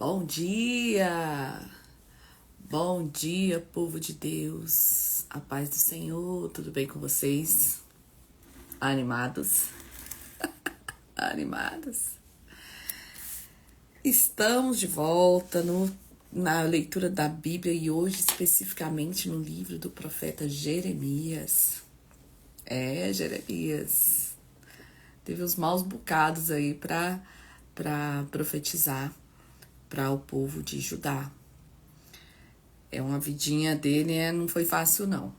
Bom dia! Bom dia, povo de Deus! A paz do Senhor, tudo bem com vocês? Animados? Animados? Estamos de volta na leitura da Bíblia e hoje especificamente no livro do profeta Jeremias. Jeremias. Teve uns maus bocados aí para profetizar para o povo de Judá. Uma vidinha dele, não foi fácil não.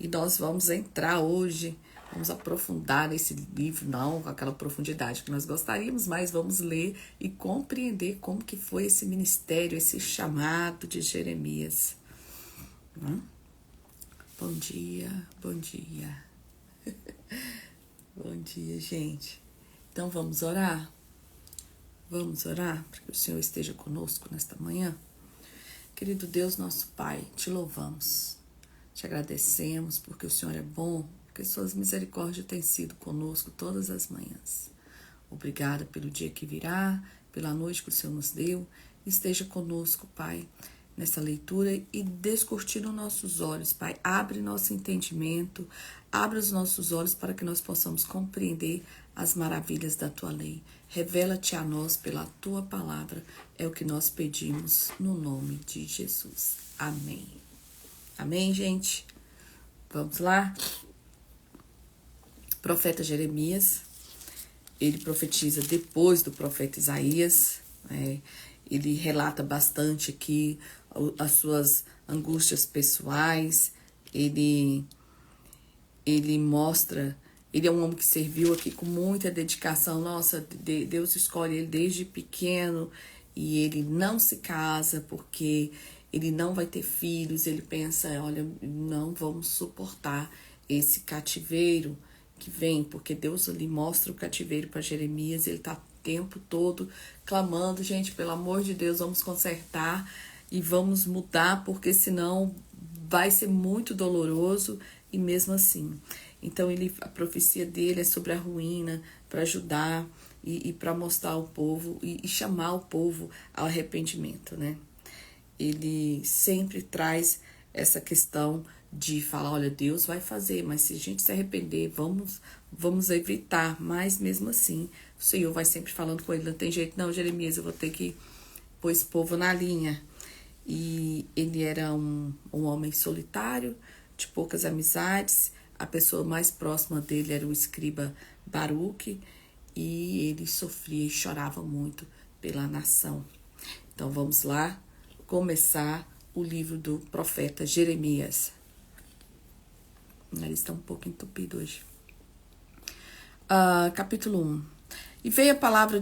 E nós vamos entrar hoje, vamos aprofundar nesse livro, não com aquela profundidade que nós gostaríamos, mas vamos ler e compreender como que foi esse ministério, esse chamado de Jeremias. Bom dia, bom dia. Bom dia, gente. Então vamos orar? Vamos orar para que o Senhor esteja conosco nesta manhã? Querido Deus, nosso Pai, te louvamos, te agradecemos porque o Senhor é bom, porque suas misericórdias têm sido conosco todas as manhãs. Obrigada pelo dia que virá, pela noite que o Senhor nos deu. Esteja conosco, Pai, nessa leitura e descortina nossos olhos, Pai. Abre nosso entendimento, abre os nossos olhos para que nós possamos compreender as maravilhas da Tua lei. Revela-te a nós pela Tua palavra, é o que nós pedimos no nome de Jesus. Amém. Amém, gente? Vamos lá? Profeta Jeremias, ele profetiza depois do profeta Isaías, ele relata bastante aqui as suas angústias pessoais, ele mostra, ele é um homem que serviu aqui com muita dedicação. Nossa, Deus escolhe ele desde pequeno e ele não se casa porque ele não vai ter filhos. Ele pensa, olha, não vamos suportar esse cativeiro que vem, porque Deus lhe mostra o cativeiro para Jeremias. Ele está o tempo todo clamando, gente, pelo amor de Deus, vamos consertar e vamos mudar, porque senão vai ser muito doloroso. E mesmo assim, então a profecia dele é sobre a ruína, para ajudar e para mostrar ao povo e chamar o povo ao arrependimento, né? Ele sempre traz essa questão de falar, olha, Deus vai fazer, mas se a gente se arrepender, vamos evitar. Mas mesmo assim, o Senhor vai sempre falando com ele, não tem jeito não, Jeremias, eu vou ter que pôr esse povo na linha. E ele era um homem solitário, de poucas amizades. A pessoa mais próxima dele era o escriba Baruque, e ele sofria e chorava muito pela nação. Então vamos lá começar o livro do profeta Jeremias. Ele está um pouco entupido hoje. Capítulo 1. E veio a palavra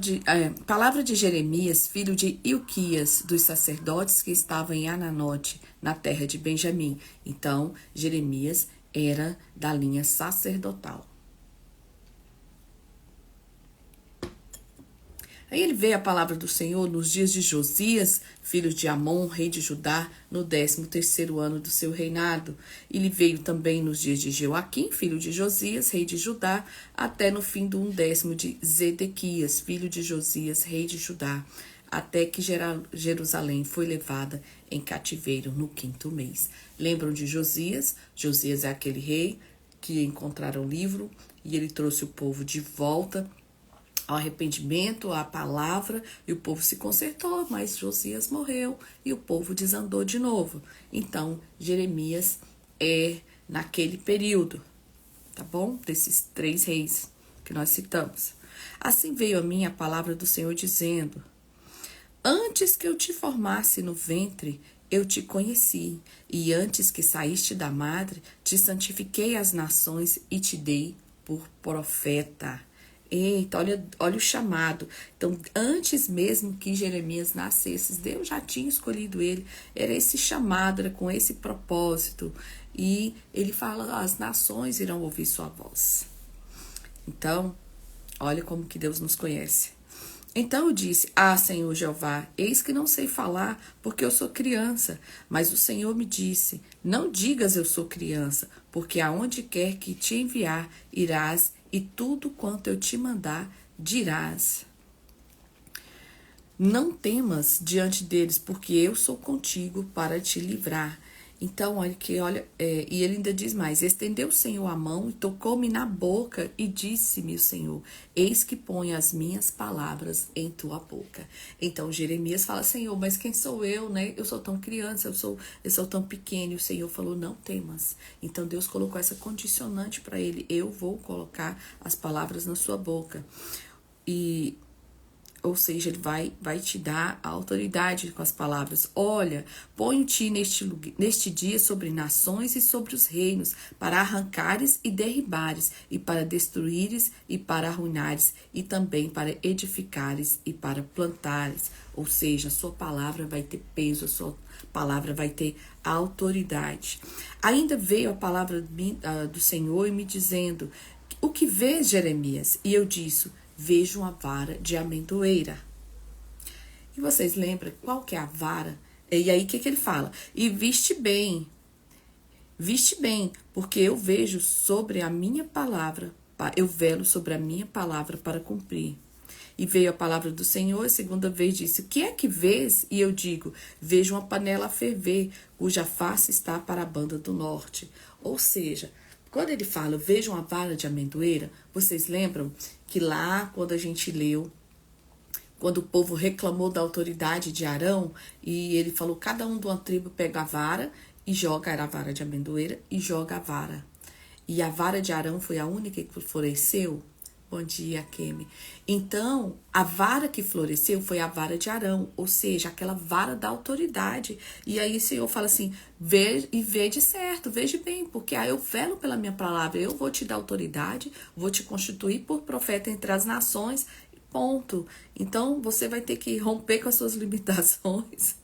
de Jeremias, filho de Ilquias, dos sacerdotes que estavam em Ananote, na terra de Benjamim. Então, Jeremias era da linha sacerdotal. Aí ele veio a palavra do Senhor nos dias de Josias, filho de Amon, rei de Judá, no 13º ano do seu reinado. Ele veio também nos dias de Joaquim, filho de Josias, rei de Judá, até no fim do 1º de Zedequias, filho de Josias, rei de Judá, até que Jerusalém foi levada em cativeiro no 5º mês. Lembram de Josias? Josias é aquele rei que encontraram o livro e ele trouxe o povo de volta ao arrependimento, à palavra, e o povo se consertou, mas Josias morreu e o povo desandou de novo. Então, Jeremias é naquele período, tá bom? Desses 3 reis que nós citamos. Assim veio a mim a palavra do Senhor dizendo: antes que eu te formasse no ventre, eu te conheci, e antes que saíste da madre, te santifiquei às nações e te dei por profeta. Eita, olha o chamado. Então, antes mesmo que Jeremias nascesse, Deus já tinha escolhido ele. Era esse chamado, era com esse propósito. E ele fala, as nações irão ouvir sua voz. Então, olha como que Deus nos conhece. Então eu disse, Senhor Jeová, eis que não sei falar, porque eu sou criança. Mas o Senhor me disse, não digas eu sou criança, porque aonde quer que te enviar, irás, e tudo quanto eu te mandar, dirás. Não temas diante deles, porque eu sou contigo para te livrar. Então, e ele ainda diz mais: estendeu o Senhor a mão e tocou-me na boca e disse-me o Senhor: eis que ponho as minhas palavras em tua boca. Então, Jeremias fala: Senhor, mas quem sou eu, né? Eu sou tão criança, eu sou tão pequeno. E o Senhor falou: não temas. Então, Deus colocou essa condicionante para ele: eu vou colocar as palavras na sua boca. Ou seja, ele vai te dar a autoridade com as palavras. Olha, ponho-te neste dia sobre nações e sobre os reinos, para arrancares e derribares, e para destruíres e para arruinares, e também para edificares e para plantares. Ou seja, a sua palavra vai ter peso, a sua palavra vai ter autoridade. Ainda veio a palavra do Senhor e me dizendo: o que vês, Jeremias? E eu disse: vejo uma vara de amendoeira. E vocês lembram qual que é a vara? E aí o que ele fala? E viste bem, porque eu vejo sobre a minha palavra, eu velo sobre a minha palavra para cumprir. E veio a palavra do Senhor, a segunda vez disse: o que é que vês? E eu digo: vejo uma panela a ferver, cuja face está para a banda do norte. Ou seja, quando ele fala, veja uma vara de amendoeira, vocês lembram que lá, quando a gente leu, quando o povo reclamou da autoridade de Arão, e ele falou: cada um de uma tribo pega a vara e joga, era a vara de amendoeira, e joga a vara. E a vara de Arão foi a única que floresceu. Bom dia, Kemi. Então, a vara que floresceu foi a vara de Arão, ou seja, aquela vara da autoridade. E aí o Senhor fala assim: veja certo, veja bem, porque eu velo pela minha palavra, eu vou te dar autoridade, vou te constituir por profeta entre as nações, ponto. Então, você vai ter que romper com as suas limitações.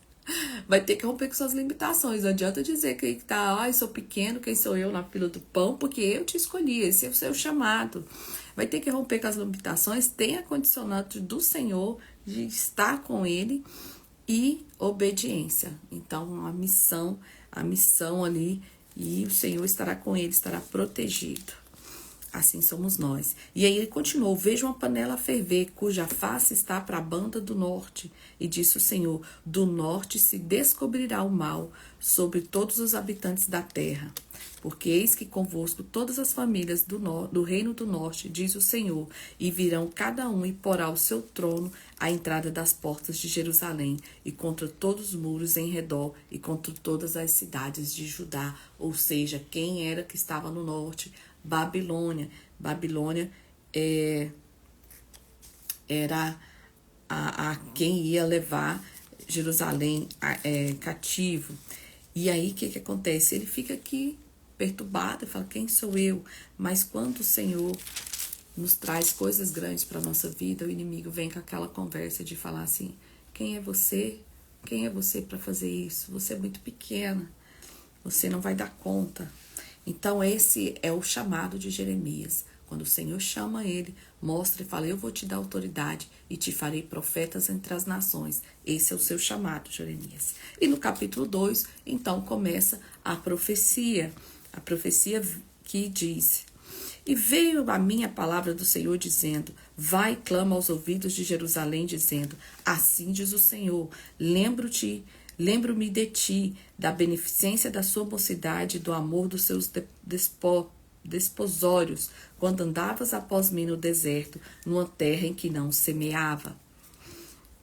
Vai ter que romper com suas limitações. Não adianta dizer que tá, sou pequeno, quem sou eu na fila do pão, porque eu te escolhi, esse é o seu chamado. Vai ter que romper com as limitações, tem a condicionante do Senhor de estar com ele e obediência. Então, a missão ali, e o Senhor estará com ele, estará protegido. Assim somos nós. E aí ele continuou: veja uma panela a ferver, cuja face está para a banda do norte. E disse o Senhor: do norte se descobrirá o mal sobre todos os habitantes da terra. Porque eis que convosco todas as famílias do reino do norte, diz o Senhor, e virão cada um e porá o seu trono à entrada das portas de Jerusalém, e contra todos os muros em redor, e contra todas as cidades de Judá. Ou seja, quem era que estava no norte? Babilônia. Babilônia era a quem ia levar Jerusalém cativo. E aí o que acontece? Ele fica aqui perturbado e fala: quem sou eu? Mas quando o Senhor nos traz coisas grandes para a nossa vida, o inimigo vem com aquela conversa de falar assim: quem é você? Quem é você para fazer isso? Você é muito pequena, você não vai dar conta. Então esse é o chamado de Jeremias. Quando o Senhor chama ele, mostra e fala: eu vou te dar autoridade e te farei profetas entre as nações. Esse é o seu chamado, Jeremias. E no capítulo 2, então, começa a profecia. A profecia que diz: e veio a minha palavra do Senhor dizendo: vai e clama aos ouvidos de Jerusalém, dizendo: assim diz o Senhor, lembro-me de ti, da beneficência da sua mocidade, do amor dos seus desposórios, quando andavas após mim no deserto, numa terra em que não semeava.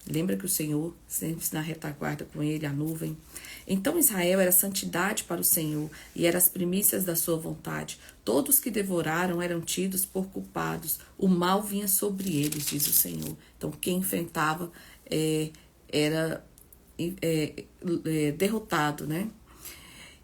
Lembra que o Senhor sempre na retaguarda com ele, a nuvem? Então Israel era santidade para o Senhor, e eram as primícias da sua vontade. Todos que devoraram eram tidos por culpados. O mal vinha sobre eles, diz o Senhor. Então quem enfrentava era derrotado, né?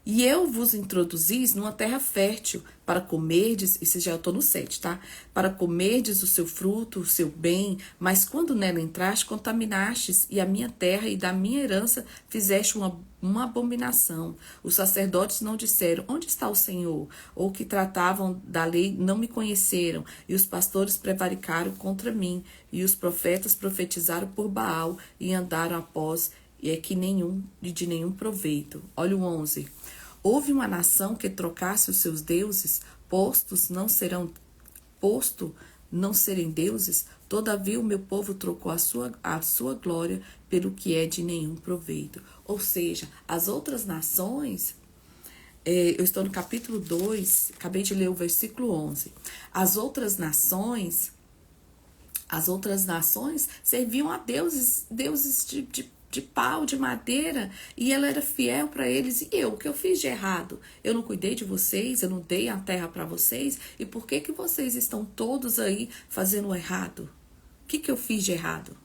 E eu vos introduzis numa terra fértil, para comerdes, isso já eu estou no 7, tá? Para comerdes o seu fruto, o seu bem, mas quando nela entraste, contaminastes, e a minha terra e da minha herança fizeste uma abominação. Os sacerdotes não disseram: onde está o Senhor? Ou que tratavam da lei não me conheceram, e os pastores prevaricaram contra mim, e os profetas profetizaram por Baal, e andaram após, e é que de nenhum proveito. Olha o 11. Houve uma nação que trocasse os seus deuses, posto não serem deuses, Todavia o meu povo trocou a sua glória pelo que é de nenhum proveito. Ou seja, as outras nações, eu estou no capítulo 2, acabei de ler o versículo 11. As outras nações serviam a deuses de pau, de madeira, e ela era fiel para eles. E eu, o que eu fiz de errado? Eu não cuidei de vocês, eu não dei a terra para vocês, e por que que vocês estão todos aí fazendo errado? O que que eu fiz de errado?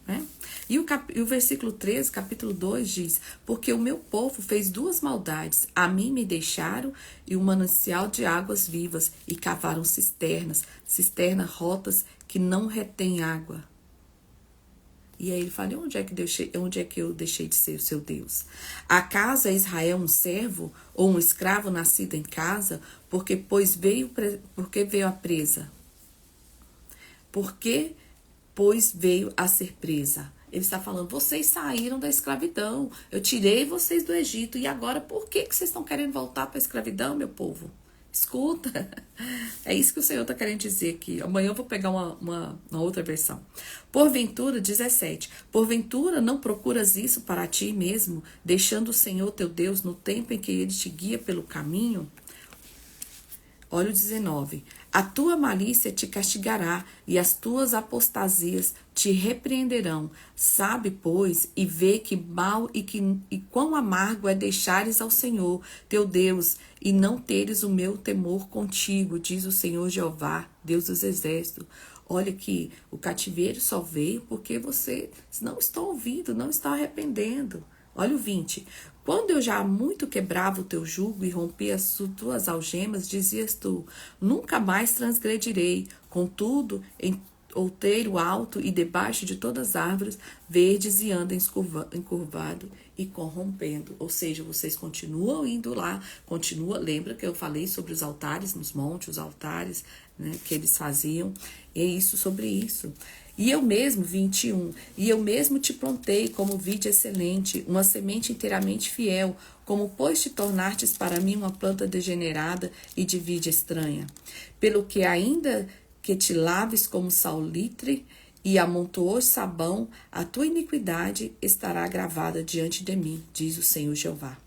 Né? E o versículo 13, capítulo 2 diz: porque o meu povo fez duas maldades, a mim me deixaram e um manancial de águas vivas, e cavaram cisternas rotas que não retêm água. E aí ele fala: onde é que eu deixei de ser o seu Deus? Acaso é Israel um servo ou um escravo nascido em casa? Porque veio a presa? Porque pois veio a ser presa. Ele está falando: vocês saíram da escravidão, eu tirei vocês do Egito, e agora por que vocês estão querendo voltar para a escravidão, meu povo? Escuta, é isso que o Senhor está querendo dizer aqui. Amanhã eu vou pegar uma outra versão. Porventura, 17, porventura não procuras isso para ti mesmo, deixando o Senhor teu Deus no tempo em que ele te guia pelo caminho? Olha o 19. A tua malícia te castigará e as tuas apostasias te repreenderão. Sabe, pois, e vê que mal e quão amargo é deixares ao Senhor, teu Deus, e não teres o meu temor contigo, diz o Senhor Jeová, Deus dos exércitos. Olha que o cativeiro só veio porque vocês não estão ouvindo, não estão arrependendo. Olha o 20. Quando eu já muito quebrava o teu jugo e rompia as tuas algemas, dizias tu: nunca mais transgredirei. Contudo, em outeiro alto e debaixo de todas as árvores verdes e anda encurvado e corrompendo. Ou seja, vocês continuam indo lá, lembra que eu falei sobre os altares nos montes, os altares, né, que eles faziam, é isso sobre isso. E eu mesmo, 21, e eu mesmo te plantei como vide excelente, uma semente inteiramente fiel, como pois te tornastes para mim uma planta degenerada e de vide estranha. Pelo que ainda que te laves como salitre e amontoes sabão, a tua iniquidade estará gravada diante de mim, diz o Senhor Jeová.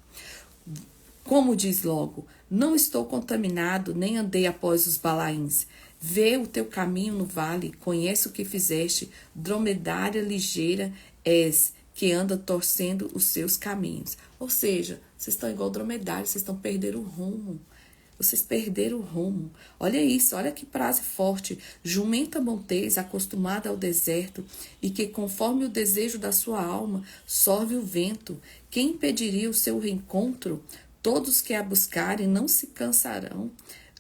Como diz logo: não estou contaminado, nem andei após os balaíns. Vê o teu caminho no vale, conhece o que fizeste, dromedária ligeira és, que anda torcendo os seus caminhos. Ou seja, vocês estão igual dromedário, vocês estão perdendo o rumo. Vocês perderam o rumo. Olha isso, olha que frase forte. Jumenta montês, acostumada ao deserto, e que conforme o desejo da sua alma, sorve o vento. Quem impediria o seu reencontro? Todos que a buscarem não se cansarão.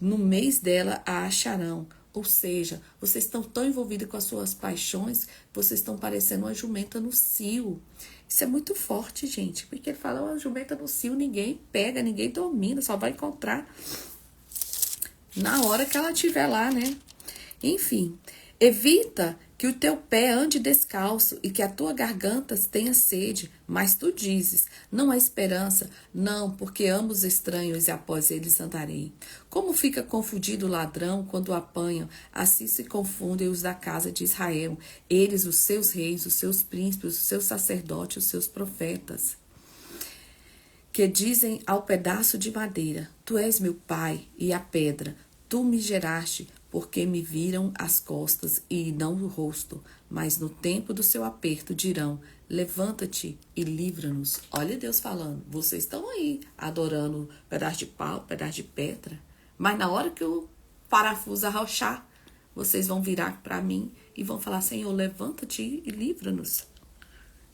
No mês dela a acharão. Ou seja, vocês estão tão envolvidos com as suas paixões, vocês estão parecendo uma jumenta no cio. Isso é muito forte, gente, porque ele fala: uma jumenta no cio ninguém pega, ninguém domina, só vai encontrar na hora que ela estiver lá, né? Enfim, evita que o teu pé ande descalço e que a tua garganta tenha sede, mas tu dizes: não há esperança, não, porque ambos estranhos e após eles andarei. Como fica confundido o ladrão quando o apanham, assim se confundem os da casa de Israel, eles, os seus reis, os seus príncipes, os seus sacerdotes, os seus profetas, que dizem ao pedaço de madeira: tu és meu pai, e a pedra, tu me geraste, porque me viram as costas e não o rosto, mas no tempo do seu aperto dirão: levanta-te e livra-nos. Olha Deus falando: vocês estão aí adorando pedaço de pau, pedaço de pedra, mas na hora que o parafuso arrochar, vocês vão virar para mim e vão falar: Senhor, levanta-te e livra-nos.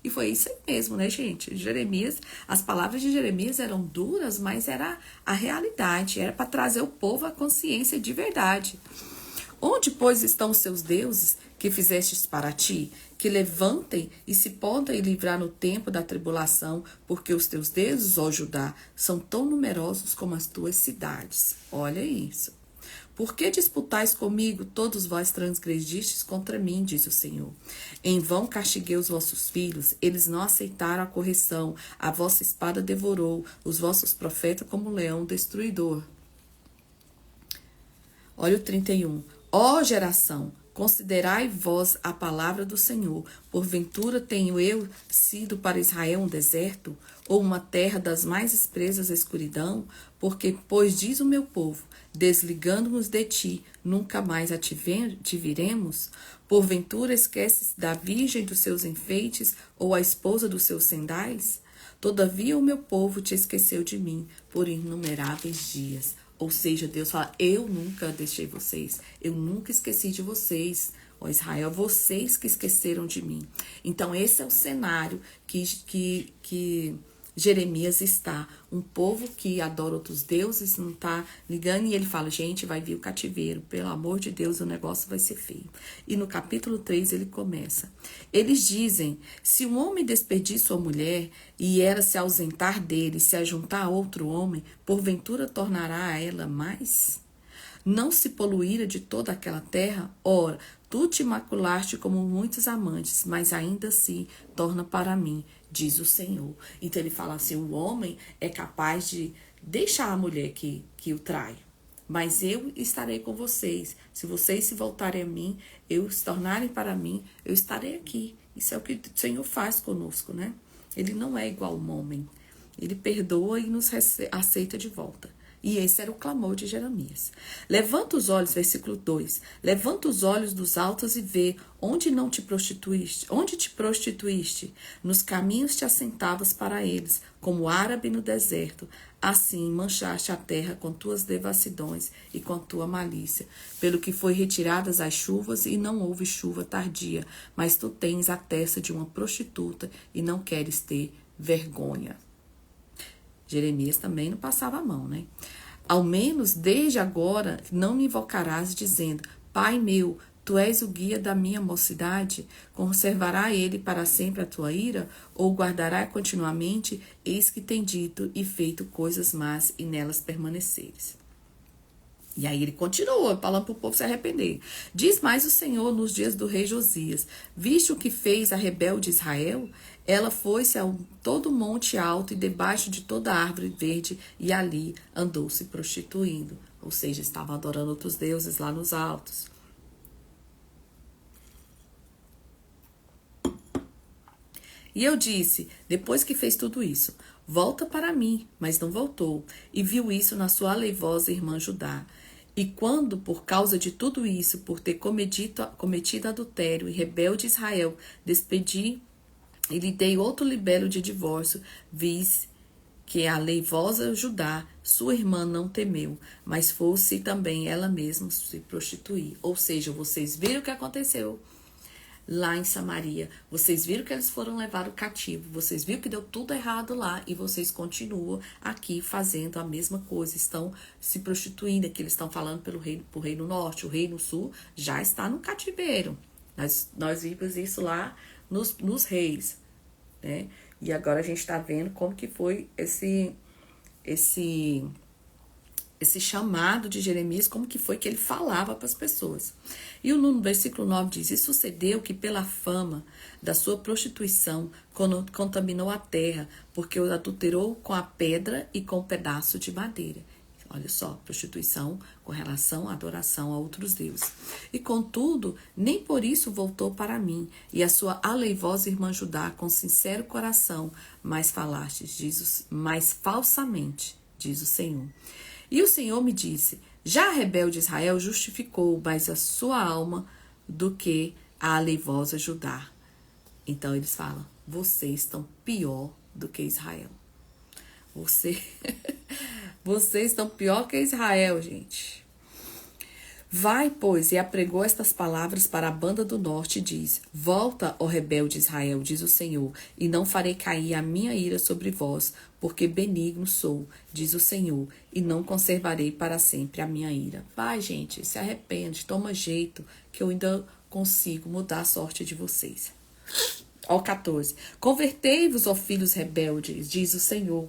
E foi isso aí mesmo, né, gente? Jeremias, as palavras de Jeremias eram duras, mas era a realidade, era para trazer o povo à consciência de verdade. Onde, pois, estão os seus deuses que fizestes para ti? Que levantem e se podem livrar no tempo da tribulação, porque os teus deuses, ó Judá, são tão numerosos como as tuas cidades. Olha isso. Por que disputais comigo? Todos vós transgredistes contra mim, diz o Senhor. Em vão castiguei os vossos filhos, eles não aceitaram a correção, a vossa espada devorou, os vossos profetas como um leão destruidor. Olha o 31. Ó geração, Considerai vós a palavra do Senhor. Porventura tenho eu sido para Israel um deserto, ou uma terra das mais expresas escuridão? Porque, pois diz o meu povo, desligando-nos de ti, nunca mais te viremos? Porventura esqueces da virgem dos seus enfeites, ou a esposa dos seus sendais? Todavia o meu povo te esqueceu de mim por inumeráveis dias. Ou seja, Deus fala, eu nunca deixei vocês, eu nunca esqueci de vocês, ó Israel, vocês que esqueceram de mim. Então esse é o cenário que Jeremias está, um povo que adora outros deuses, não está ligando, e ele fala, gente, vai vir o cativeiro, pelo amor de Deus, o negócio vai ser feio. E no capítulo 3 ele começa, eles dizem, se um homem despedir sua mulher, e ela se ausentar dele, se ajuntar a outro homem, porventura tornará a ela mais? Não se poluíra de toda aquela terra? Ora, tu te maculaste como muitos amantes, mas ainda assim torna para mim, diz o Senhor. Então ele fala assim, o homem é capaz de deixar a mulher que o trai, mas eu estarei com vocês. Se vocês se voltarem a mim, se tornarem para mim, eu estarei aqui. Isso é o que o Senhor faz conosco, né? Ele não é igual um homem. Ele perdoa e nos aceita de volta. E esse era o clamor de Jeremias. Levanta os olhos, versículo 2. Levanta os olhos dos altos e vê onde não te prostituíste, onde te prostituíste. Nos caminhos te assentavas para eles, como árabe no deserto. Assim manchaste a terra com tuas devassidões e com tua malícia. Pelo que foi retiradas as chuvas e não houve chuva tardia. Mas tu tens a testa de uma prostituta e não queres ter vergonha. Jeremias também não passava a mão, né? Ao menos desde agora não me invocarás dizendo, Pai meu, tu és o guia da minha mocidade, conservará ele para sempre a tua ira, ou guardará continuamente, eis que tem dito e feito coisas más e nelas permaneceres. E aí ele continua falando para o povo se arrepender. Diz mais o Senhor nos dias do rei Josias, viste o que fez a rebelde Israel? Ela foi-se a todo monte alto e debaixo de toda árvore verde e ali andou se prostituindo. Ou seja, estava adorando outros deuses lá nos altos. E eu disse, depois que fez tudo isso, volta para mim, mas não voltou. E viu isso na sua aleivosa irmã Judá. E quando, por causa de tudo isso, por ter cometido adultério e rebelde Israel, despedi e lhe dei outro libelo de divórcio, vis que a aleivosa Judá, sua irmã, não temeu, mas fosse também ela mesma se prostituir. Ou seja, vocês viram o que aconteceu lá em Samaria, vocês viram que eles foram levados cativo, vocês viram que deu tudo errado lá e vocês continuam aqui fazendo a mesma coisa, estão se prostituindo, que eles estão falando pro rei no norte, o rei no sul já está no cativeiro. Nós vimos isso lá nos reis, né? E agora a gente está vendo como que foi esse chamado de Jeremias, como que foi que ele falava para as pessoas. E no versículo 9 diz, e sucedeu que pela fama da sua prostituição contaminou a terra, porque o adulterou com a pedra e com o pedaço de madeira. Olha só, prostituição com relação à adoração a outros deuses. E contudo, nem por isso voltou para mim, e a sua aleivosa irmã Judá, com sincero coração, mais mais falsamente, diz o Senhor. E o Senhor me disse, já a rebelde Israel justificou mais a sua alma do que a aleivosa Judá. Então eles falam, vocês estão pior do que Israel. Vocês estão pior que Israel, gente. Vai, pois, e apregou estas palavras para a banda do norte e diz, volta, ó rebelde Israel, diz o Senhor, e não farei cair a minha ira sobre vós, porque benigno sou, diz o Senhor, e não conservarei para sempre a minha ira. Vai, gente, se arrepende, toma jeito, que eu ainda consigo mudar a sorte de vocês. Ó 14, convertei-vos, ó filhos rebeldes, diz o Senhor,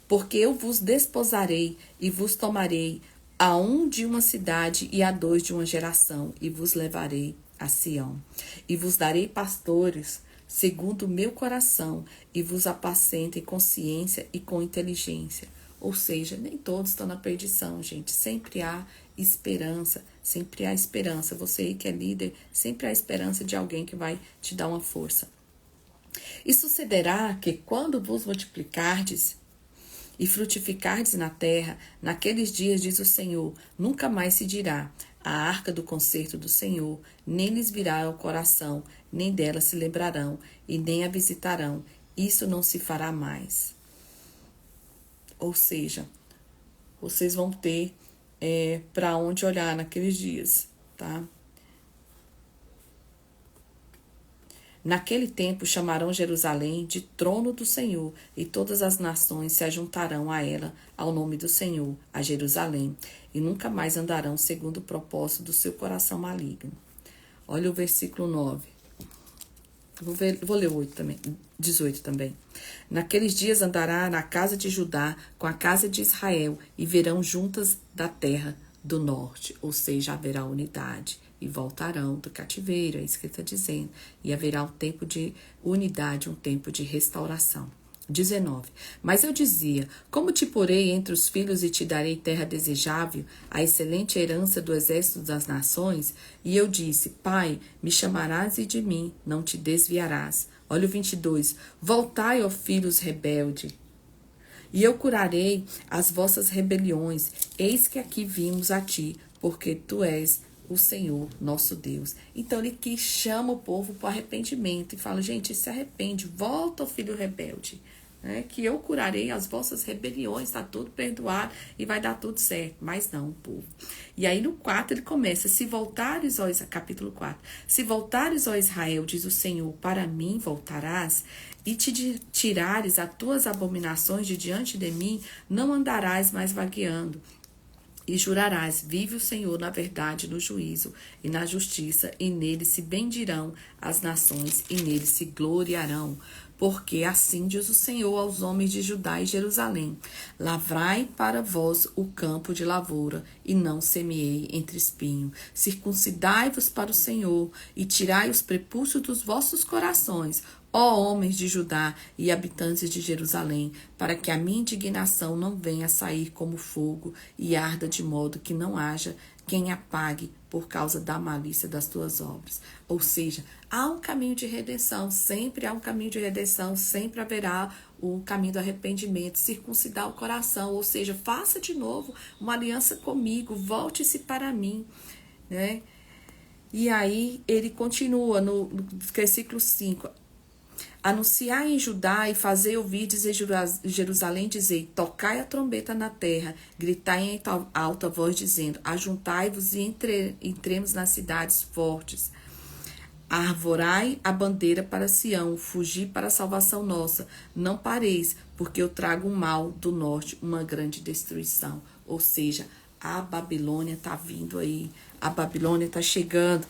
porque eu vos desposarei e vos tomarei a um de uma cidade e a dois de uma geração, e vos levarei a Sião. E vos darei pastores segundo o meu coração, e vos apacentem com ciência e com inteligência. Ou seja, nem todos estão na perdição, gente. Sempre há esperança. Sempre há esperança. Você aí que é líder, sempre há esperança de alguém que vai te dar uma força. E sucederá que quando vos multiplicardes e frutificardes na terra, naqueles dias, diz o Senhor, nunca mais se dirá a arca do concerto do Senhor, nem lhes virá ao coração, nem dela se lembrarão, e nem a visitarão. Isso não se fará mais. Ou seja, vocês vão ter para onde olhar naqueles dias, tá? Naquele tempo chamarão Jerusalém de trono do Senhor, e todas as nações se ajuntarão a ela, ao nome do Senhor, a Jerusalém, e nunca mais andarão segundo o propósito do seu coração maligno. Olha o versículo 9. Vou ler o 8 também, 18 também. Naqueles dias andará na casa de Judá com a casa de Israel, e verão juntas da terra do norte, ou seja, haverá unidade. E voltarão do cativeiro, é isso que ele está dizendo. E haverá um tempo de unidade, um tempo de restauração. 19. Mas eu dizia, como te porei entre os filhos e te darei terra desejável, a excelente herança do exército das nações? E eu disse, Pai, me chamarás e de mim não te desviarás. Olha o 22. Voltai, ó filhos rebeldes, e eu curarei as vossas rebeliões. Eis que aqui vimos a ti, porque tu és o Senhor, nosso Deus. Então, ele que chama o povo para o arrependimento e fala, gente, se arrepende, volta, filho rebelde, né? Que eu curarei as vossas rebeliões, está tudo perdoado e vai dar tudo certo. Mas não, povo. E aí no 4 ele começa, se voltares, ó, capítulo 4, se voltares, ó Israel, diz o Senhor, para mim voltarás, e te tirares as tuas abominações de diante de mim, não andarás mais vagueando. E jurarás, vive o Senhor na verdade, no juízo e na justiça, e nele se bendirão as nações, e nele se gloriarão. Porque assim diz o Senhor aos homens de Judá e Jerusalém, lavrai para vós o campo de lavoura, e não semeei entre espinho. Circuncidai-vos para o Senhor, e tirai os prepúcios dos vossos corações, ó homens de Judá e habitantes de Jerusalém, para que a minha indignação não venha a sair como fogo e arda de modo que não haja quem apague por causa da malícia das tuas obras. Ou seja, há um caminho de redenção, sempre há um caminho de redenção, sempre haverá o caminho do arrependimento, circuncidar o coração, ou seja, faça de novo uma aliança comigo, volte-se para mim, né? E aí ele continua no versículo 5, anunciai em Judá e fazei ouvir dizer Jerusalém, dizei, tocai a trombeta na terra, gritai em alta voz, dizendo, ajuntai-vos e entremos nas cidades fortes. Arvorai a bandeira para Sião, fugi para a salvação nossa. Não pareis, porque eu trago um mal do norte, uma grande destruição. Ou seja, a Babilônia está vindo aí, a Babilônia está chegando.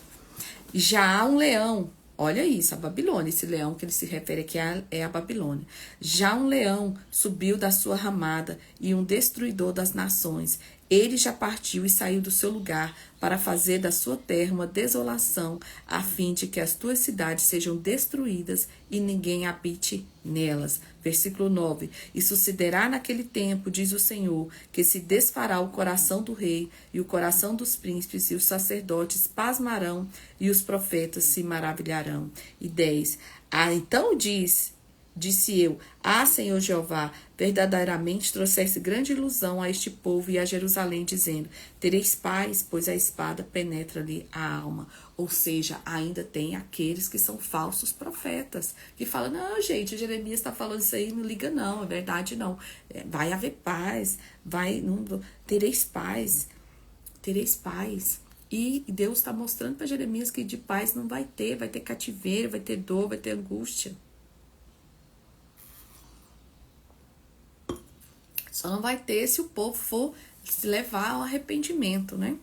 Já há um leão. Olha isso, a Babilônia, esse leão que ele se refere aqui é a Babilônia. Já um leão subiu da sua ramada e um destruidor das nações. Ele já partiu e saiu do seu lugar para fazer da sua terra uma desolação, a fim de que as tuas cidades sejam destruídas e ninguém habite nelas. Versículo 9. E sucederá naquele tempo, diz o Senhor, que se desfará o coração do rei e o coração dos príncipes, e os sacerdotes pasmarão e os profetas se maravilharão. E 10. Então disse eu, Senhor Jeová, verdadeiramente trouxeste grande ilusão a este povo e a Jerusalém, dizendo, tereis paz, pois a espada penetra-lhe a alma. Ou seja, ainda tem aqueles que são falsos profetas, que falam, não, gente, Jeremias está falando isso aí, não liga não, é verdade não. Vai haver paz, tereis paz, tereis paz. E Deus está mostrando para Jeremias que de paz não vai ter cativeiro, vai ter dor, vai ter angústia. Só não vai ter se o povo for se levar ao arrependimento, né?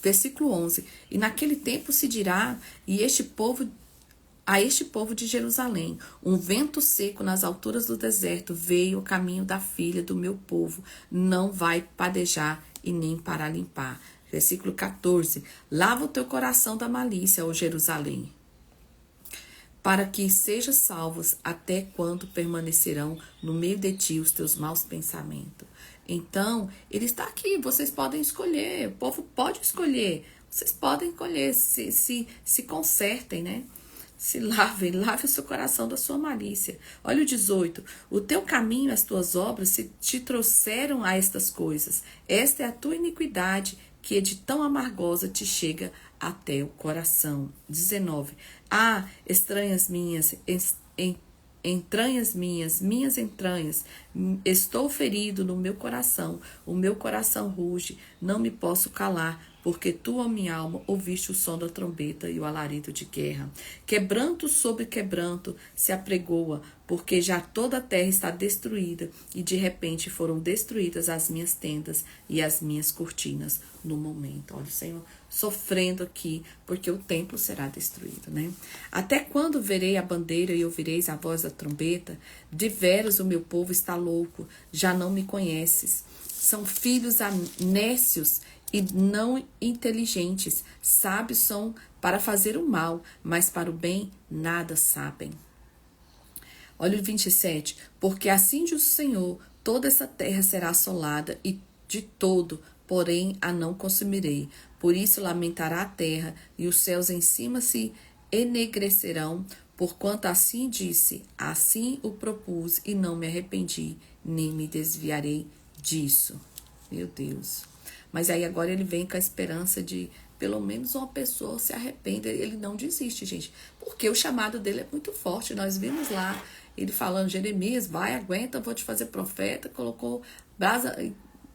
Versículo 11. E naquele tempo se dirá, a este povo de Jerusalém, um vento seco nas alturas do deserto veio o caminho da filha do meu povo, não vai padejar e nem para limpar. Versículo 14. Lava o teu coração da malícia, ó Jerusalém, para que sejam salvos, até quando permanecerão no meio de ti os teus maus pensamentos. Então, ele está aqui, vocês podem escolher, o povo pode escolher, vocês podem escolher, se consertem, né? Se lavem, lave o seu coração da sua malícia. Olha o 18. O teu caminho, as tuas obras se te trouxeram a estas coisas. Esta é a tua iniquidade, que de tão amargosa te chega até o coração. 19. Ah, estranhas minhas, entranhas minhas entranhas, estou ferido no meu coração, o meu coração ruge, não me posso calar, porque tu, ó minha alma, ouviste o som da trombeta e o alarido de guerra. Quebranto sobre quebranto se apregoa, porque já toda a terra está destruída, e de repente foram destruídas as minhas tendas e as minhas cortinas no momento. Olha o Senhor sofrendo aqui, porque o templo será destruído, né? Até quando verei a bandeira e ouvireis a voz da trombeta? Deveras o meu povo está louco, já não me conheces. São filhos nécios e não inteligentes. Sábios são para fazer o mal, mas para o bem nada sabem. Olha o 27. Porque assim diz o Senhor, toda essa terra será assolada e de todo, porém a não consumirei. Por isso lamentará a terra e os céus em cima se enegrecerão, porquanto assim disse, assim o propus e não me arrependi, nem me desviarei disso. Meu Deus. Mas aí agora ele vem com a esperança de pelo menos uma pessoa se arrependa. Ele não desiste, gente. Porque o chamado dele é muito forte. Nós vimos lá ele falando, Jeremias, vai, aguenta, vou te fazer profeta. Colocou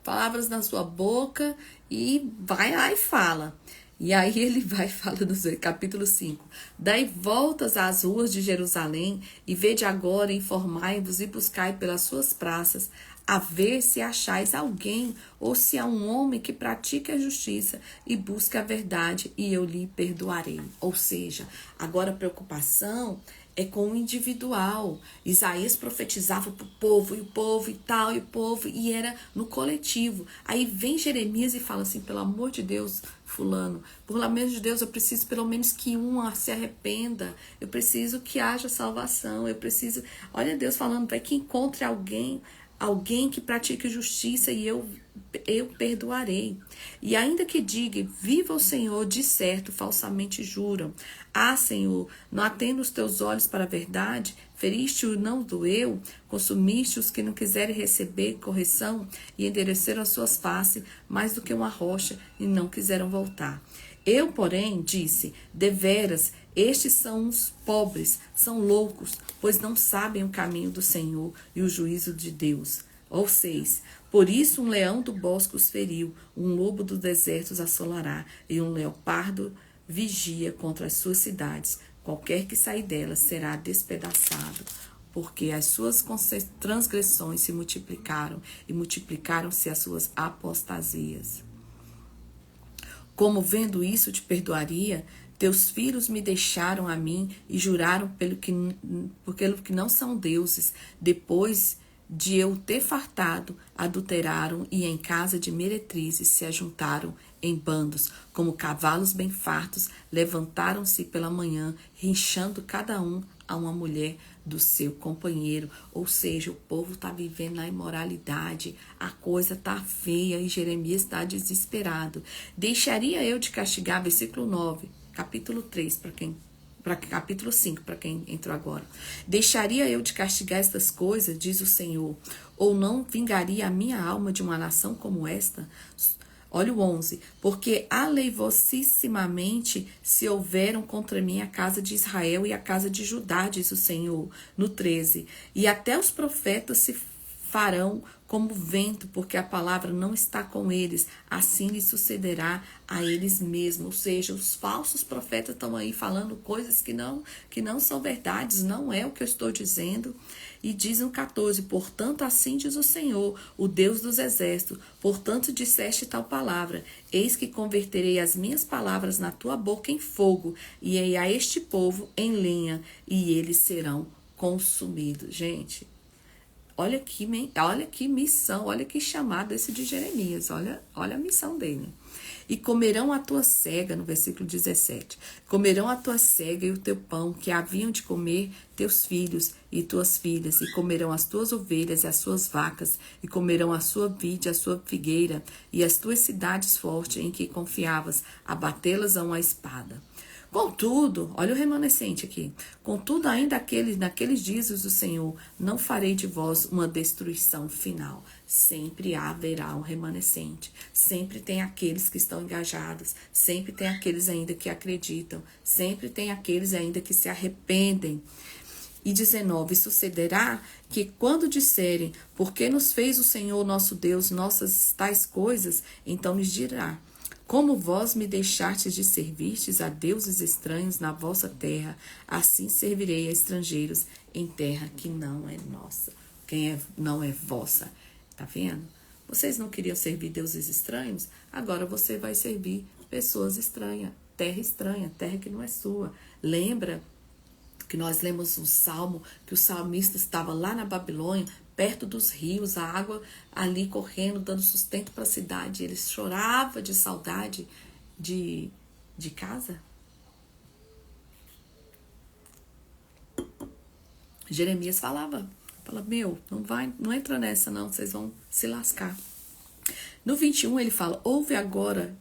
palavras na sua boca e vai lá e fala. E aí ele vai falando no capítulo 5. Daí voltas às ruas de Jerusalém e vede agora, informai-vos e buscai pelas suas praças, a ver se achais alguém ou se há um homem que pratique a justiça e busque a verdade, e eu lhe perdoarei. Ou seja, agora a preocupação é com o individual. Isaías profetizava para o povo e tal, e o povo, e era no coletivo. Aí vem Jeremias e fala assim, pelo amor de Deus, fulano, pelo amor de Deus, eu preciso pelo menos que um se arrependa, eu preciso que haja salvação, eu preciso, olha Deus falando, vai que encontre alguém que pratique justiça e eu perdoarei. E ainda que diga, viva o Senhor, de certo, falsamente juram. Ah, Senhor, não atendo os teus olhos para a verdade? Feriste-o, não doeu? Consumiste os que não quiserem receber correção e endereceram as suas faces mais do que uma rocha e não quiseram voltar. Eu, porém, disse, deveras, estes são os pobres, são loucos, pois não sabem o caminho do Senhor e o juízo de Deus. Ou 6. Por isso um leão do bosque os feriu, um lobo do deserto os assolará, e um leopardo vigia contra as suas cidades. Qualquer que sair delas será despedaçado, porque as suas transgressões se multiplicaram, e multiplicaram-se as suas apostasias. Como vendo isso te perdoaria, teus filhos me deixaram a mim e juraram pelo que não são deuses. Depois de eu ter fartado, adulteraram e em casa de meretrizes se ajuntaram em bandos, como cavalos bem fartos, levantaram-se pela manhã, rinchando cada um a uma mulher do seu companheiro. Ou seja, o povo está vivendo na imoralidade, a coisa está feia e Jeremias está desesperado. Deixaria eu de castigar, versículo 9, capítulo 3, capítulo 5, para quem entrou agora. Deixaria eu de castigar estas coisas, diz o Senhor, ou não vingaria a minha alma de uma nação como esta? Olha o 11. Porque aleivosissimamente se houveram contra mim a casa de Israel e a casa de Judá, diz o Senhor. No 13. E até os profetas se farão como vento, porque a palavra não está com eles, assim lhe sucederá a eles mesmos. Ou seja, os falsos profetas estão aí falando coisas que não são verdades, não é o que eu estou dizendo. E diz no 14, portanto assim diz o Senhor, o Deus dos exércitos, portanto disseste tal palavra, eis que converterei as minhas palavras na tua boca em fogo, e a este povo em lenha, e eles serão consumidos. Gente, olha que missão, olha que chamado esse de Jeremias, olha a missão dele. E comerão a tua cega, no versículo 17, comerão a tua cega e o teu pão, que haviam de comer teus filhos e tuas filhas, e comerão as tuas ovelhas e as suas vacas, e comerão a sua vide, a sua figueira, e as tuas cidades fortes em que confiavas, abatê-las a uma espada. Contudo, olha o remanescente aqui. Contudo, ainda naqueles dias do Senhor, não farei de vós uma destruição final. Sempre haverá um remanescente. Sempre tem aqueles que estão engajados. Sempre tem aqueles ainda que acreditam. Sempre tem aqueles ainda que se arrependem. E 19, sucederá que quando disserem, por que nos fez o Senhor nosso Deus nossas tais coisas? Então lhes dirá, como vós me deixastes de servirtes a deuses estranhos na vossa terra, assim servirei a estrangeiros em terra que não é nossa. Não é vossa. Tá vendo? Vocês não queriam servir deuses estranhos? Agora você vai servir pessoas estranhas, terra que não é sua. Lembra que nós lemos um salmo, que o salmista estava lá na Babilônia, perto dos rios, a água ali correndo, dando sustento para a cidade. Ele chorava de saudade de casa. Jeremias fala, meu, não entra nessa não, vocês vão se lascar. No 21 ele fala, ouvi agora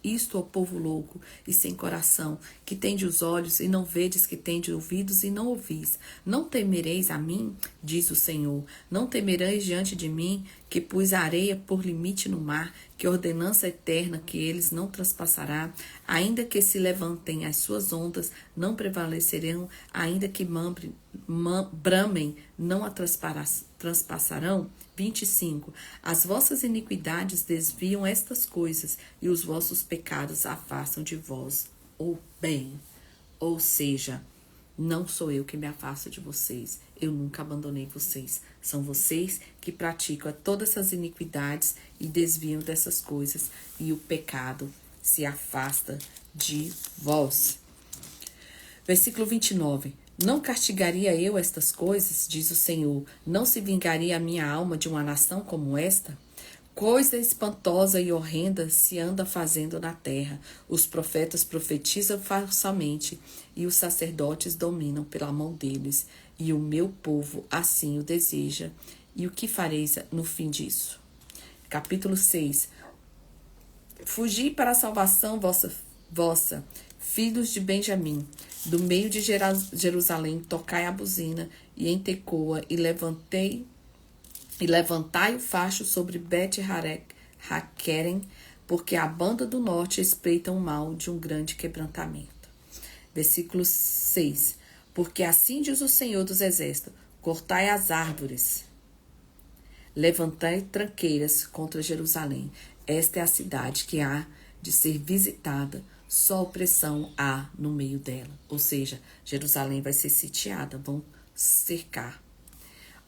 isto, ó povo louco e sem coração, que tende os olhos e não vedes, que tende ouvidos e não ouvis. Não temereis a mim, diz o Senhor, não temereis diante de mim, que pus a areia por limite no mar, que ordenança eterna que eles não transpassará, ainda que se levantem as suas ondas, não prevalecerão, ainda que bramem, não a transpassarão. 25. As vossas iniquidades desviam estas coisas, e os vossos pecados afastam de vós o bem. Ou seja, não sou eu que me afasto de vocês, eu nunca abandonei vocês. São vocês que praticam todas essas iniquidades e desviam dessas coisas, e o pecado se afasta de vós. Versículo 29. Não castigaria eu estas coisas, diz o Senhor, não se vingaria a minha alma de uma nação como esta? Coisa espantosa e horrenda se anda fazendo na terra. Os profetas profetizam falsamente, e os sacerdotes dominam pela mão deles, e o meu povo assim o deseja. E o que fareis no fim disso? Capítulo 6. Fugi para a salvação vossa, filhos de Benjamim, do meio de Jerusalém, tocai a buzina e em Tecoa, e levantai o facho sobre Bet-Haquerem, porque a banda do norte espreita o mal de um grande quebrantamento. Versículo 6. Porque assim diz o Senhor dos Exércitos, cortai as árvores, levantai tranqueiras contra Jerusalém. Esta é a cidade que há de ser visitada, só opressão há no meio dela. Ou seja, Jerusalém vai ser sitiada, vão cercar.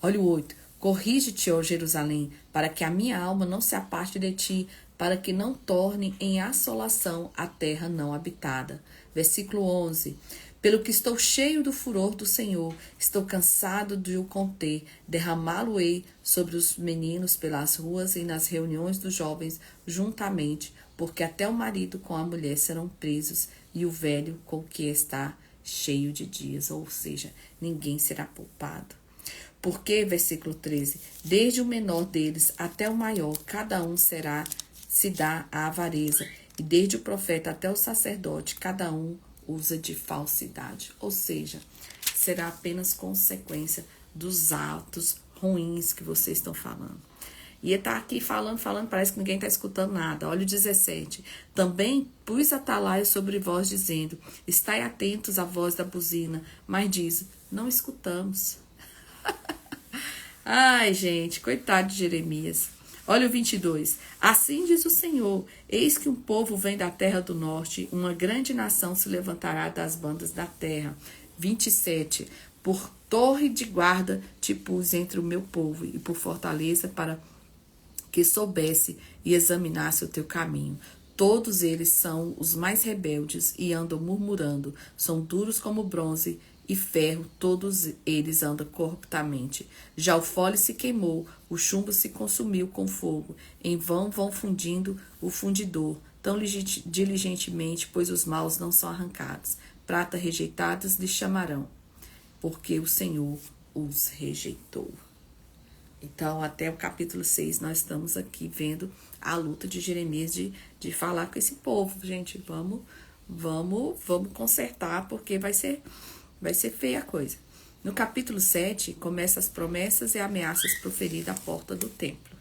Olha o 8. Corrige-te, ó Jerusalém, para que a minha alma não se aparte de ti, para que não torne em assolação a terra não habitada. Versículo 11. Pelo que estou cheio do furor do Senhor, estou cansado de o conter, derramá-lo-ei sobre os meninos pelas ruas e nas reuniões dos jovens juntamente, porque até o marido com a mulher serão presos, e o velho com o que está cheio de dias, ou seja, ninguém será poupado. Porque, versículo 13, desde o menor deles até o maior, cada um se dá à avareza, e desde o profeta até o sacerdote, cada um usa de falsidade. Ou seja, será apenas consequência dos atos ruins que vocês estão falando. E ele está aqui falando, parece que ninguém está escutando nada. Olha o 17. Também pus atalaia sobre vós, dizendo, estai atentos à voz da buzina, mas diz, não escutamos. Ai, gente, coitado de Jeremias. Olha o 22. Assim diz o Senhor, eis que um povo vem da terra do norte, uma grande nação se levantará das bandas da terra. 27. Por torre de guarda te pus entre o meu povo, e por fortaleza para que soubesse e examinasse o teu caminho. Todos eles são os mais rebeldes e andam murmurando, são duros como bronze e ferro, todos eles andam corruptamente. Já o fole se queimou, o chumbo se consumiu com fogo. Em vão vão fundindo o fundidor, tão diligentemente, pois os maus não são arrancados. Prata rejeitados lhe chamarão, porque o Senhor os rejeitou. Então, até o capítulo 6, nós estamos aqui vendo a luta de Jeremias de falar com esse povo. Gente, vamos consertar, porque vai ser feia a coisa. No capítulo 7, começa as promessas e ameaças proferidas à porta do templo.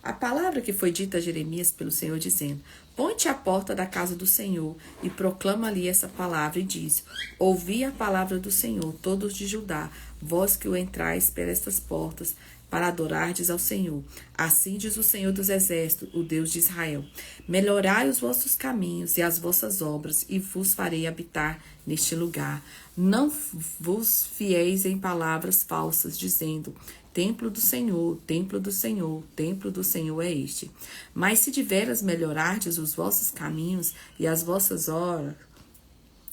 A palavra que foi dita a Jeremias pelo Senhor, dizendo: Põe-te à porta da casa do Senhor e proclama ali essa palavra e diz: Ouvi a palavra do Senhor, todos de Judá, vós que o entrais por estas portas, para adorardes ao Senhor. Assim diz o Senhor dos Exércitos, o Deus de Israel: Melhorai os vossos caminhos e as vossas obras, e vos farei habitar neste lugar. Não vos fieis em palavras falsas, dizendo: Templo do Senhor, templo do Senhor, templo do Senhor é este. Mas se de veras melhorardes os vossos caminhos e as vossas obras,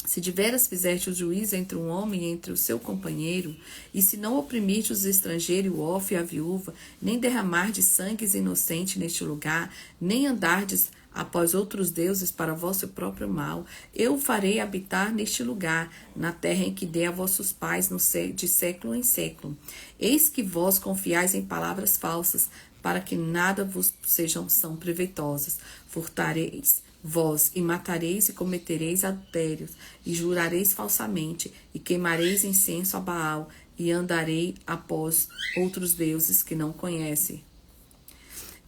se de veras fizeste o juízo entre um homem e entre o seu companheiro, e se não oprimirdes os estrangeiros, o órfão e a viúva, nem derramardes sangues inocentes neste lugar, nem andardes após outros deuses para vosso próprio mal, eu farei habitar neste lugar, na terra em que dei a vossos pais de século em século. Eis que vós confiais em palavras falsas, para que nada vos são proveitosas. Furtareis vós, e matareis e cometereis adultérios, e jurareis falsamente, e queimareis incenso a Baal, e andarei após outros deuses que não conhecem.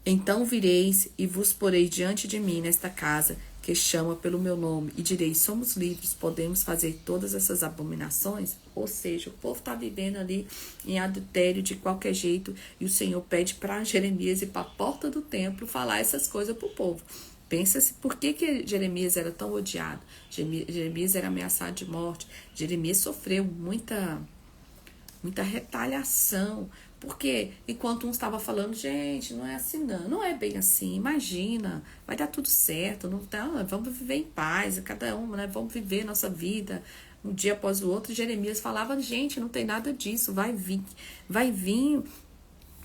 Então vireis e vos porei diante de mim nesta casa, que chama pelo meu nome, e direis: somos livres, podemos fazer todas essas abominações? Ou seja, o povo está vivendo ali em adultério de qualquer jeito, e o Senhor pede para Jeremias ir para a porta do templo falar essas coisas para o povo. Pensa-se por que Jeremias era tão odiado. Jeremias era ameaçado de morte. Jeremias sofreu muita retaliação. Porque enquanto um estava falando: gente, não é assim não é bem assim, imagina, vai dar tudo certo, não tá, vamos viver em paz, cada um, né, vamos viver nossa vida um dia após o outro. Jeremias falava: gente, não tem nada disso, vai vir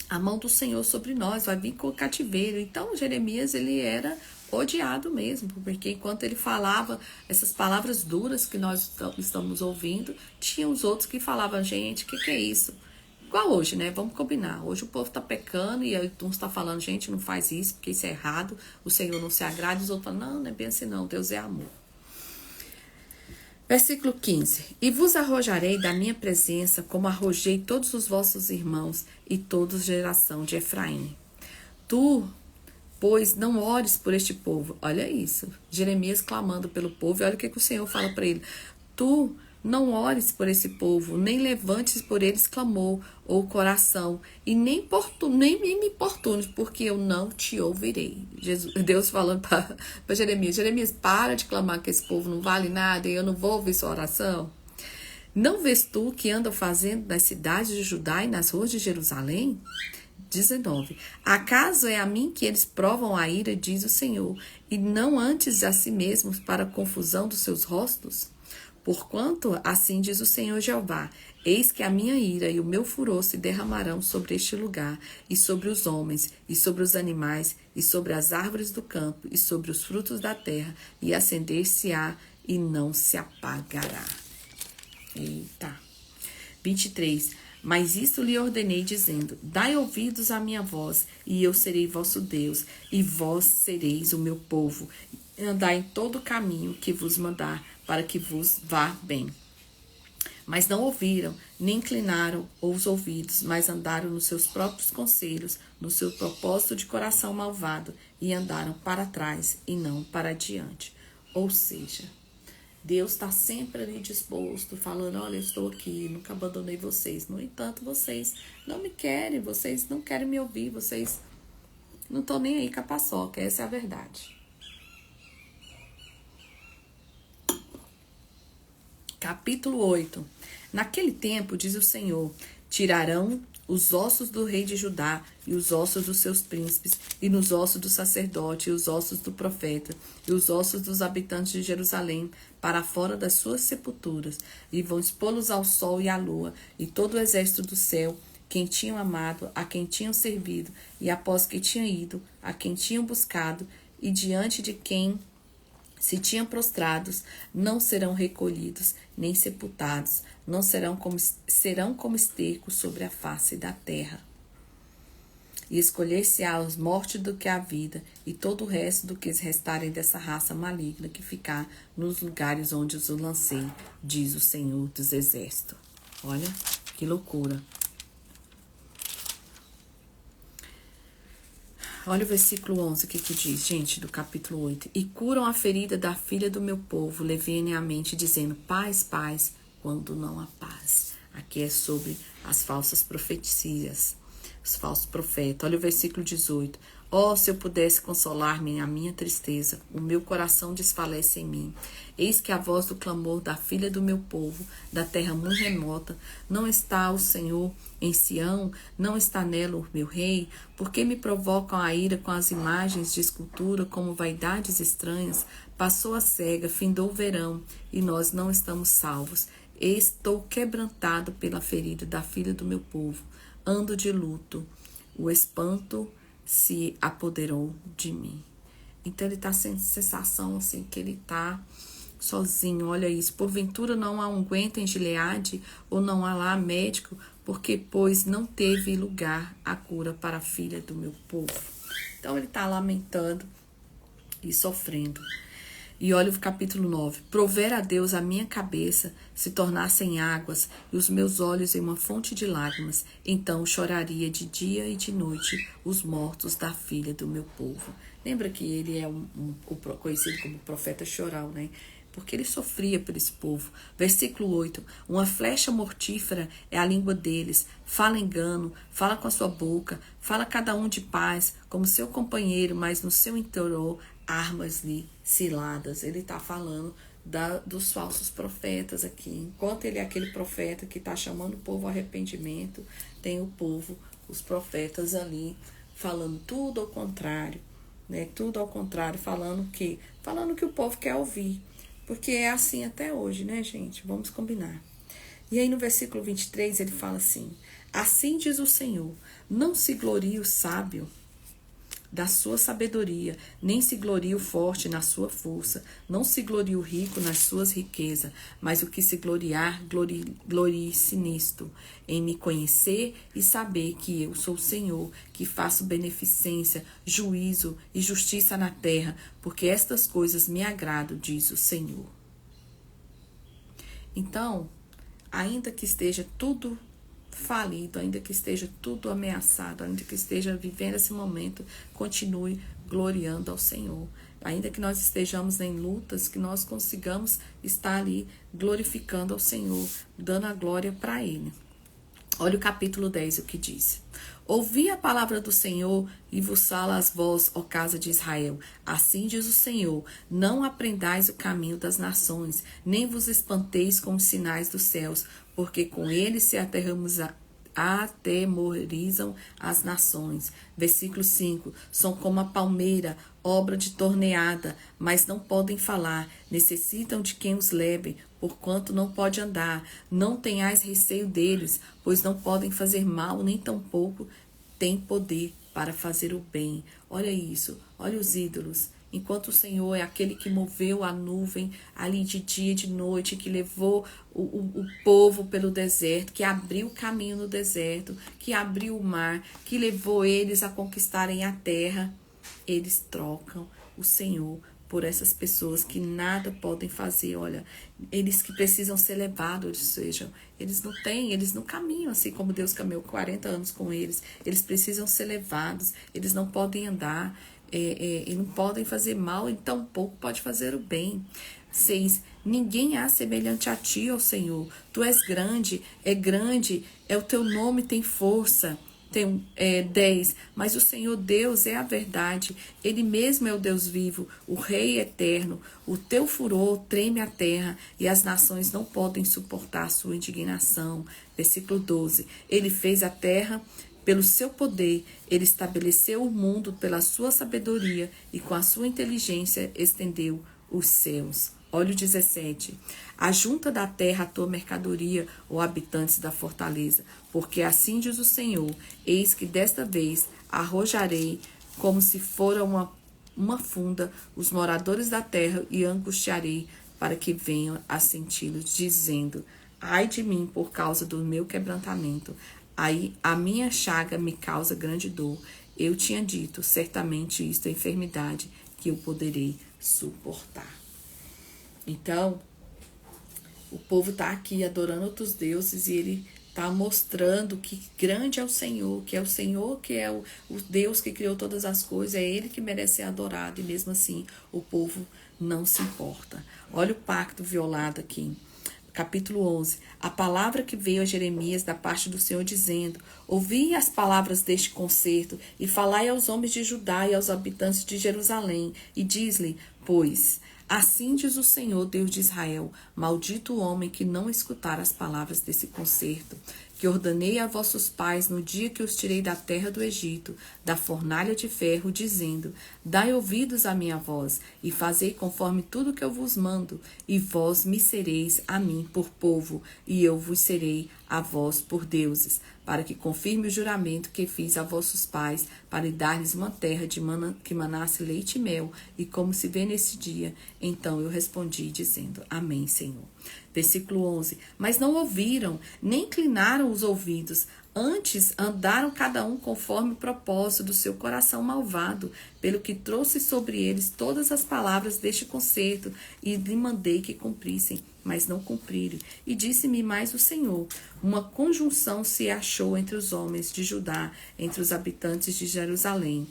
a mão do Senhor sobre nós, vai vir com o cativeiro. Então Jeremias, ele era odiado mesmo, porque enquanto ele falava essas palavras duras que nós estamos ouvindo, tinha os outros que falavam: gente, o que é isso? Igual hoje, né? Vamos combinar. Hoje o povo tá pecando e uns está falando: gente, não faz isso, porque isso é errado, o Senhor não se agrada. E os outros falam: não é bem assim não, Deus é amor. Versículo 15. E vos arrojarei da minha presença, como arrojei todos os vossos irmãos e toda geração de Efraim. Tu, pois, não ores por este povo. Olha isso. Jeremias clamando pelo povo. E olha o que o Senhor fala para ele: tu não ores por esse povo, nem levantes por eles clamor ou coração, e nem me importunes, porque eu não te ouvirei. Deus falando para Jeremias: Jeremias, para de clamar que esse povo não vale nada e eu não vou ouvir sua oração. Não vês tu que andam fazendo nas cidades de Judá e nas ruas de Jerusalém? 19. Acaso é a mim que eles provam a ira, diz o Senhor, e não antes a si mesmos para a confusão dos seus rostos? Porquanto, assim diz o Senhor Jeová: eis que a minha ira e o meu furor se derramarão sobre este lugar, e sobre os homens, e sobre os animais, e sobre as árvores do campo, e sobre os frutos da terra, e acender-se-á e não se apagará. Eita. 23. Mas isto lhe ordenei, dizendo: dai ouvidos à minha voz, e eu serei vosso Deus, e vós sereis o meu povo. Andai em todo o caminho que vos mandar, para que vos vá bem. Mas não ouviram, nem inclinaram os ouvidos, mas andaram nos seus próprios conselhos, no seu propósito de coração malvado, e andaram para trás e não para diante. Ou seja, Deus está sempre ali disposto, falando: olha, eu estou aqui, nunca abandonei vocês. No entanto, vocês não me querem, vocês não querem me ouvir, vocês não estão nem aí com a paçoca, essa é a verdade. Capítulo 8. Naquele tempo, diz o Senhor, tirarão os ossos do rei de Judá e os ossos dos seus príncipes, e nos ossos do sacerdote e os ossos do profeta, e os ossos dos habitantes de Jerusalém, para fora das suas sepulturas, e vão expô-los ao sol e à lua, e todo o exército do céu, quem tinham amado, a quem tinham servido, e após que tinham ido, a quem tinham buscado, e diante de quem se tinham prostrados, não serão recolhidos, nem sepultados, não serão como esterco sobre a face da terra. E escolher-se-á os mortos do que a vida, e todo o resto do que restarem dessa raça maligna que ficar nos lugares onde os lancei, diz o Senhor dos Exércitos. Olha, que loucura. Olha o versículo 11, o que diz, gente, do capítulo 8. E curam a ferida da filha do meu povo, levianamente, dizendo, paz, paz, quando não há paz. Aqui é sobre as falsas profecias, os falsos profetas. Olha o versículo 18. Oh, se eu pudesse consolar-me em a minha tristeza, o meu coração desfalece em mim. Eis que a voz do clamor da filha do meu povo, da terra muito remota, não está o Senhor em Sião, não está nela o meu rei, porque me provocam a ira com as imagens de escultura como vaidades estranhas. Passou a cega, findou o verão, e nós não estamos salvos. Estou quebrantado pela ferida da filha do meu povo, ando de luto, o espanto se apoderou de mim. Então ele está sem sensação assim, que ele está sozinho. Olha isso, porventura não há unguento em Gileade, ou não há lá médico, porque pois não teve lugar a cura para a filha do meu povo. Então ele está lamentando e sofrendo. E olha o capítulo 9. Prover a Deus a minha cabeça se tornassem águas e os meus olhos em uma fonte de lágrimas, então choraria de dia e de noite os mortos da filha do meu povo. Lembra que ele é conhecido como profeta choral, né? Porque ele sofria por esse povo. Versículo 8. Uma flecha mortífera é a língua deles. Fala engano, fala com a sua boca, fala cada um de paz, como seu companheiro, mas no seu interior armas-lhe ciladas. Ele está falando dos falsos profetas aqui. Enquanto ele é aquele profeta que está chamando o povo ao arrependimento, tem o povo, os profetas ali, falando tudo ao contrário, né? Tudo ao contrário, falando que o povo quer ouvir. Porque é assim até hoje, né, gente? Vamos combinar. E aí no versículo 23 ele fala assim, assim diz o Senhor, não se glorie o sábio da sua sabedoria, nem se glorie o forte na sua força, não se glorie o rico nas suas riquezas, mas o que se gloriar, glorie-se nisto, em me conhecer e saber que eu sou o Senhor, que faço beneficência, juízo e justiça na terra, porque estas coisas me agradam, diz o Senhor. Então, ainda que esteja tudo falido, ainda que esteja tudo ameaçado, ainda que esteja vivendo esse momento, continue gloriando ao Senhor. Ainda que nós estejamos em lutas, que nós consigamos estar ali glorificando ao Senhor, dando a glória para Ele. Olha o capítulo 10, o que diz. Ouvi a palavra do Senhor e vos fala as vós, ó casa de Israel. Assim diz o Senhor, não aprendais o caminho das nações, nem vos espanteis com os sinais dos céus, porque com eles se atemorizam as nações. Versículo 5. São como a palmeira, obra de torneada, mas não podem falar, necessitam de quem os leve, porquanto não pode andar. Não tenhais receio deles, pois não podem fazer mal, nem tampouco têm poder para fazer o bem. Olha isso, olha os ídolos. Enquanto o Senhor é aquele que moveu a nuvem ali de dia e de noite, que levou o povo pelo deserto, que abriu o caminho no deserto, que abriu o mar, que levou eles a conquistarem a terra, eles trocam o Senhor por essas pessoas que nada podem fazer. Olha, eles que precisam ser levados, ou seja, eles não caminham assim como Deus caminhou 40 anos com eles. Eles precisam ser levados, eles não podem andar, e não podem fazer mal, e tampouco pode fazer o bem. 6. Ninguém há semelhante a ti, ó Senhor. Tu és grande, é o teu nome tem força. tem 10. Mas o Senhor Deus é a verdade. Ele mesmo é o Deus vivo, o Rei eterno. O teu furor treme a terra e as nações não podem suportar a sua indignação. Versículo 12. Ele fez a terra pelo seu poder, ele estabeleceu o mundo pela sua sabedoria e com a sua inteligência estendeu os céus. Olha o 17. Ajunta da terra a tua mercadoria, ó habitantes da fortaleza, porque assim diz o Senhor, eis que desta vez arrojarei como se fora uma funda os moradores da terra e angustiarei para que venham a senti-los, dizendo, ai de mim por causa do meu quebrantamento. Aí a minha chaga me causa grande dor. Eu tinha dito, certamente isto é enfermidade que eu poderei suportar. Então, o povo está aqui adorando outros deuses e ele está mostrando que grande é o Senhor, que é o Senhor que é o Deus que criou todas as coisas, é Ele que merece ser adorado e mesmo assim o povo não se importa. Olha o pacto violado aqui. Capítulo 11. A palavra que veio a Jeremias da parte do Senhor dizendo, ouvi as palavras deste concerto e falai aos homens de Judá e aos habitantes de Jerusalém e diz-lhe, pois, assim diz o Senhor, Deus de Israel, maldito o homem que não escutar as palavras desse concerto, que ordenei a vossos pais no dia que os tirei da terra do Egito, da fornalha de ferro, dizendo, dai ouvidos à minha voz, e fazei conforme tudo que eu vos mando, e vós me sereis a mim por povo, e eu vos serei a vós por deuses, para que confirme o juramento que fiz a vossos pais, para dar-lhes uma terra que manasse leite e mel, e como se vê nesse dia. Então eu respondi, dizendo, amém, Senhor. Versículo 11. Mas não ouviram, nem inclinaram os ouvidos, antes andaram cada um conforme o propósito do seu coração malvado, pelo que trouxe sobre eles todas as palavras deste concerto, e lhe mandei que cumprissem, mas não cumpriram. E disse-me mais o Senhor, uma conjunção se achou entre os homens de Judá, entre os habitantes de Jerusalém.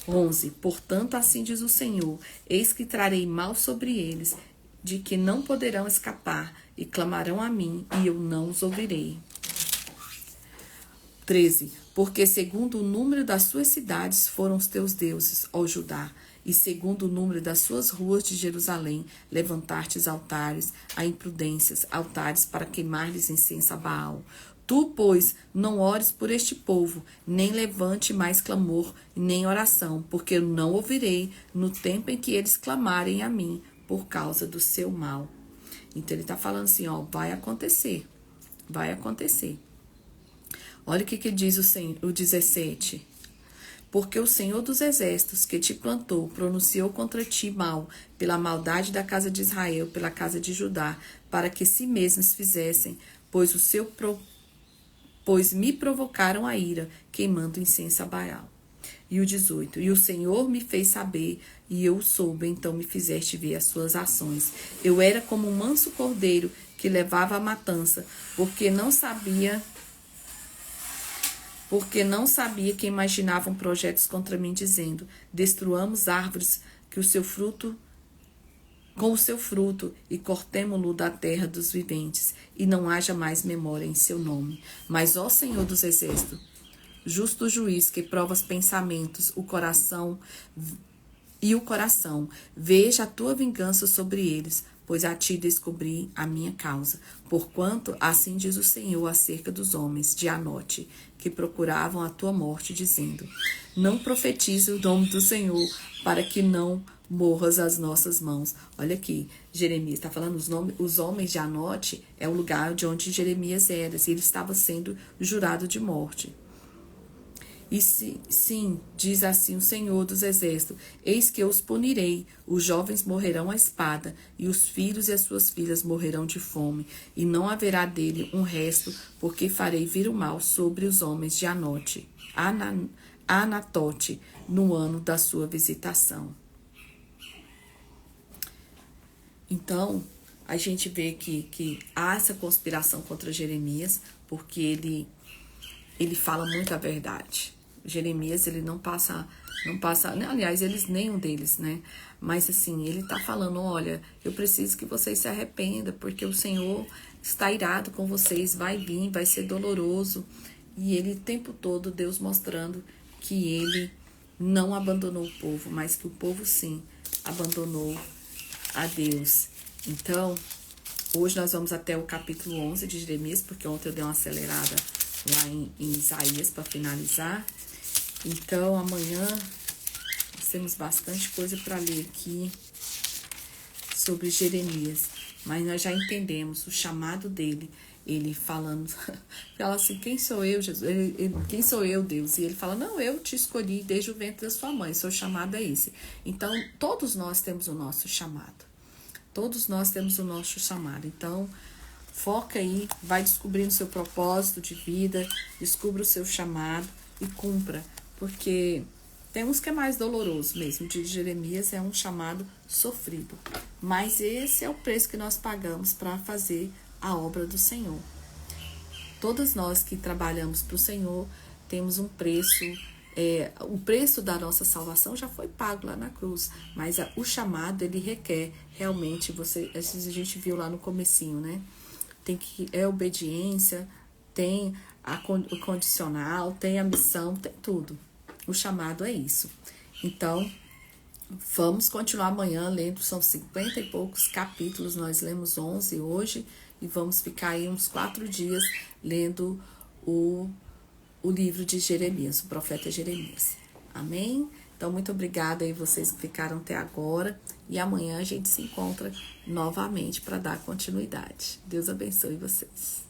11. Portanto, assim diz o Senhor, eis que trarei mal sobre eles, de que não poderão escapar, e clamarão a mim, e eu não os ouvirei. 13. Porque segundo o número das suas cidades foram os teus deuses, ó Judá, e segundo o número das suas ruas de Jerusalém, levantastes altares a imprudências, altares para queimar-lhes incenso a Baal. Tu, pois, não ores por este povo, nem levante mais clamor, nem oração, porque eu não ouvirei no tempo em que eles clamarem a mim, por causa do seu mal. Então ele está falando assim, ó, vai acontecer, vai acontecer. Olha o que diz o 17. Porque o Senhor dos Exércitos que te plantou pronunciou contra ti mal, pela maldade da casa de Israel, pela casa de Judá, para que si mesmos fizessem, pois me provocaram a ira, queimando incenso a Baal. E o 18. E o Senhor me fez saber, e eu soube, então me fizeste ver as suas ações. Eu era como um manso cordeiro que levava a matança, porque não sabia que imaginavam projetos contra mim, dizendo, destruamos árvores que com o seu fruto, e cortemo-lo da terra dos viventes, e não haja mais memória em seu nome. Mas, ó Senhor dos Exércitos, justo juiz que prova os pensamentos, o coração, veja a tua vingança sobre eles, pois a ti descobri a minha causa. Porquanto, assim diz o Senhor acerca dos homens de Anote, que procuravam a tua morte, dizendo, não profetize o nome do Senhor, para que não morras às nossas mãos. Olha aqui, Jeremias está falando, os homens de Anote é o lugar de onde Jeremias era, e ele estava sendo jurado de morte. E sim, diz assim o Senhor dos Exércitos, eis que eu os punirei, os jovens morrerão à espada, e os filhos e as suas filhas morrerão de fome, e não haverá dele um resto, porque farei vir o mal sobre os homens de Anatote, no ano da sua visitação. Então, a gente vê que há essa conspiração contra Jeremias, porque ele fala muito a verdade. Jeremias, ele não passa, aliás, nenhum deles, né? Mas assim, ele tá falando, olha, eu preciso que vocês se arrependam, porque o Senhor está irado com vocês, vai vir, vai ser doloroso. E ele, o tempo todo, Deus mostrando que ele não abandonou o povo, mas que o povo, sim, abandonou a Deus. Então, hoje nós vamos até o capítulo 11 de Jeremias, porque ontem eu dei uma acelerada lá em Isaías para finalizar. Então, amanhã nós temos bastante coisa para ler aqui sobre Jeremias. Mas nós já entendemos o chamado dele. Ele falando, fala assim, quem sou eu, Jesus? Quem sou eu, Deus? E ele fala, não, eu te escolhi desde o ventre da sua mãe, seu chamado é esse. Então, todos nós temos o nosso chamado. Todos nós temos o nosso chamado. Então, foca aí, vai descobrindo o seu propósito de vida, descubra o seu chamado e cumpra. Porque tem uns que é mais doloroso mesmo. De Jeremias é um chamado sofrido. Mas esse é o preço que nós pagamos para fazer a obra do Senhor. Todas nós que trabalhamos para o Senhor temos um preço. O preço da nossa salvação já foi pago lá na cruz, mas o chamado ele requer realmente a gente viu lá no comecinho, né? Obediência, tem o condicional, tem a missão, tem tudo. O chamado é isso. Então, vamos continuar amanhã lendo, são 50 e poucos capítulos, nós lemos 11 hoje, e vamos ficar aí uns 4 dias lendo o livro de Jeremias, o profeta Jeremias. Amém? Então, muito obrigada aí vocês que ficaram até agora, e amanhã a gente se encontra novamente para dar continuidade. Deus abençoe vocês.